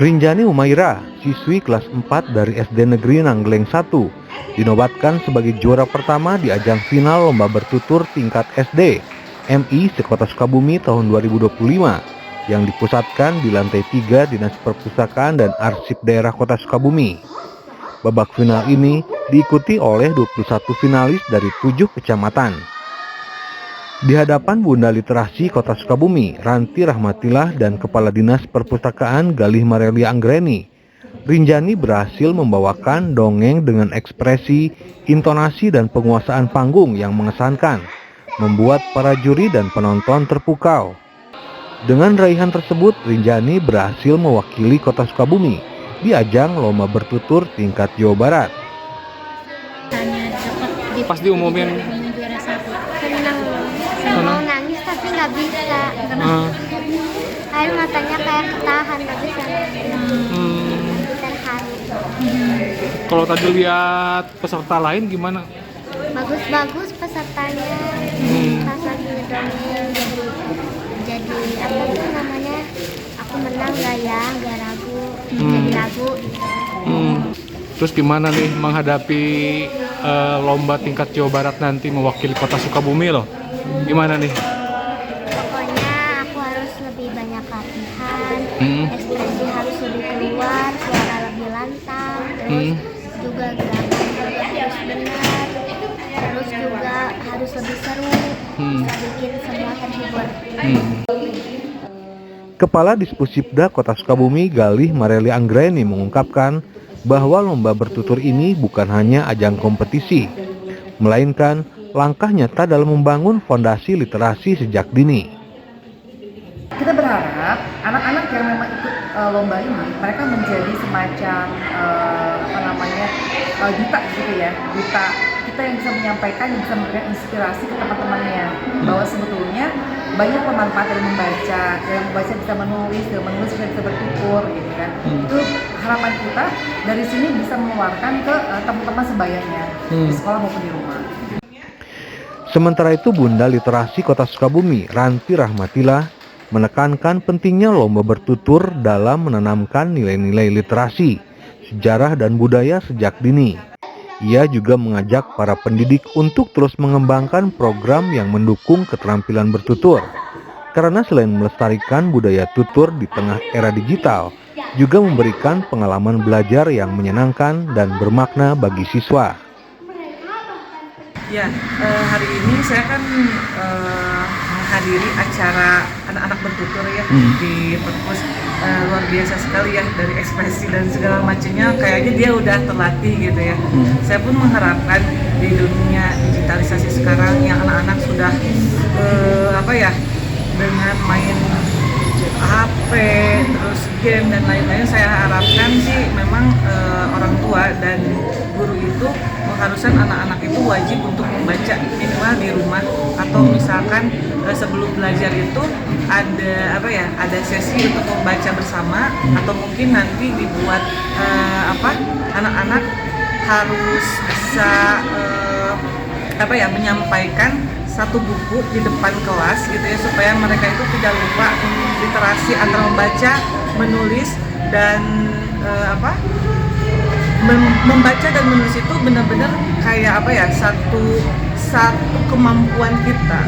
Rinjani Umaira, siswi kelas 4 dari SD Negeri Nanggeleng 1, dinobatkan sebagai juara pertama di ajang final lomba bertutur tingkat SD MI sekota Sukabumi tahun 2025 yang dipusatkan di lantai 3 Dinas Perpustakaan dan Arsip Daerah Kota Sukabumi. Babak final ini diikuti oleh 21 finalis dari 7 kecamatan. Di hadapan Bunda Literasi Kota Sukabumi, Ranti Rahmatillah dan Kepala Dinas Perpustakaan Galih Marelia Anggreni, Rinjani berhasil membawakan dongeng dengan ekspresi, intonasi dan penguasaan panggung yang mengesankan, membuat para juri dan penonton terpukau. Dengan raihan tersebut, Rinjani berhasil mewakili Kota Sukabumi di ajang lomba bertutur tingkat Jawa Barat. Pas diumumin juara 1, senang, mau nangis tapi nggak bisa. Air matanya kayak ketahan, nggak bisa terharu. Kalau tadi lihat peserta lain gimana? Bagus-bagus pesertanya, pas lagi ngedongeng jadi apa tuh namanya, aku menang nggak ya, nggak ragu, jadi ragu gitu. Terus gimana nih menghadapi lomba tingkat Jawa Barat nanti mewakili Kota Sukabumi loh? Gimana nih? Pokoknya aku harus lebih banyak latihan, ekspresi harus lebih keluar, suara lebih lantang, terus juga gerakan juga harus benar, terus juga harus lebih seru, bisa bikin semua terhibur. Kepala Dispusipda Kota Sukabumi Galih Marelia Anggreni mengungkapkan bahwa lomba bertutur ini bukan hanya ajang kompetisi, melainkan langkah nyata dalam membangun fondasi literasi sejak dini. Kita berharap anak-anak yang memang ikut lomba ini, mereka menjadi semacam duta gitu ya, duta kita yang bisa menyampaikan, yang bisa memberikan inspirasi ke teman-temannya bahwa sebetulnya banyak pemanfaat dari membaca, bisa menulis, bisa bertutur gitu kan. Itu harapan kita dari sini bisa mengeluarkan ke teman-teman sebayanya di sekolah maupun di rumah. Sementara itu Bunda Literasi Kota Sukabumi Ranti Rahmatillah menekankan pentingnya lomba bertutur dalam menanamkan nilai-nilai literasi, sejarah dan budaya sejak dini. Ia juga mengajak para pendidik untuk terus mengembangkan program yang mendukung keterampilan bertutur. Karena selain melestarikan budaya tutur di tengah era digital, juga memberikan pengalaman belajar yang menyenangkan dan bermakna bagi siswa. Ya, hari ini saya kan menghadiri acara anak-anak bertutur ya di Perpus. Luar biasa sekali ya, dari ekspresi dan segala macamnya kayaknya dia udah terlatih gitu ya. Saya pun mengharapkan di dunia digitalisasi sekarang yang anak-anak sudah dengan main HP, terus game dan lain-lain, saya harapkan sih memang orang tua dan guru itu mengharuskan anak-anak itu wajib untuk membaca minimal di rumah, atau misalkan sebelum belajar itu ada sesi untuk membaca bersama, atau mungkin nanti dibuat anak-anak harus bisa menyampaikan satu buku di depan kelas gitu ya, supaya mereka itu tidak lupa literasi antara membaca, menulis dan membaca dan menulis itu benar-benar kayak satu kemampuan kita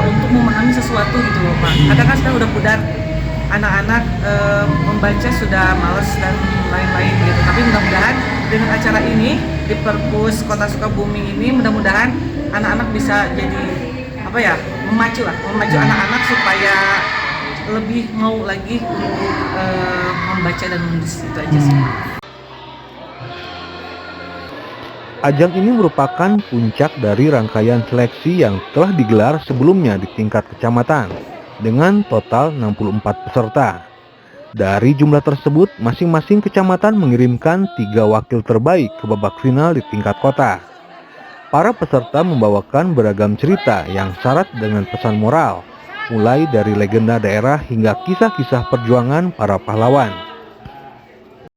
untuk memahami sesuatu gitu loh Pak. Kadang kan sekarang udah pudar, anak-anak membaca sudah malas dan lain-lain gitu. Tapi mudah-mudahan dengan acara ini di Perpus Kota Sukabumi ini, mudah-mudahan anak-anak bisa jadi memacu anak-anak supaya lebih mau lagi untuk membaca dan menulis, itu aja sih. Ajang ini merupakan puncak dari rangkaian seleksi yang telah digelar sebelumnya di tingkat kecamatan dengan total 64 peserta. Dari jumlah tersebut, masing-masing kecamatan mengirimkan 3 wakil terbaik ke babak final di tingkat kota. Para peserta membawakan beragam cerita yang syarat dengan pesan moral, mulai dari legenda daerah hingga kisah-kisah perjuangan para pahlawan.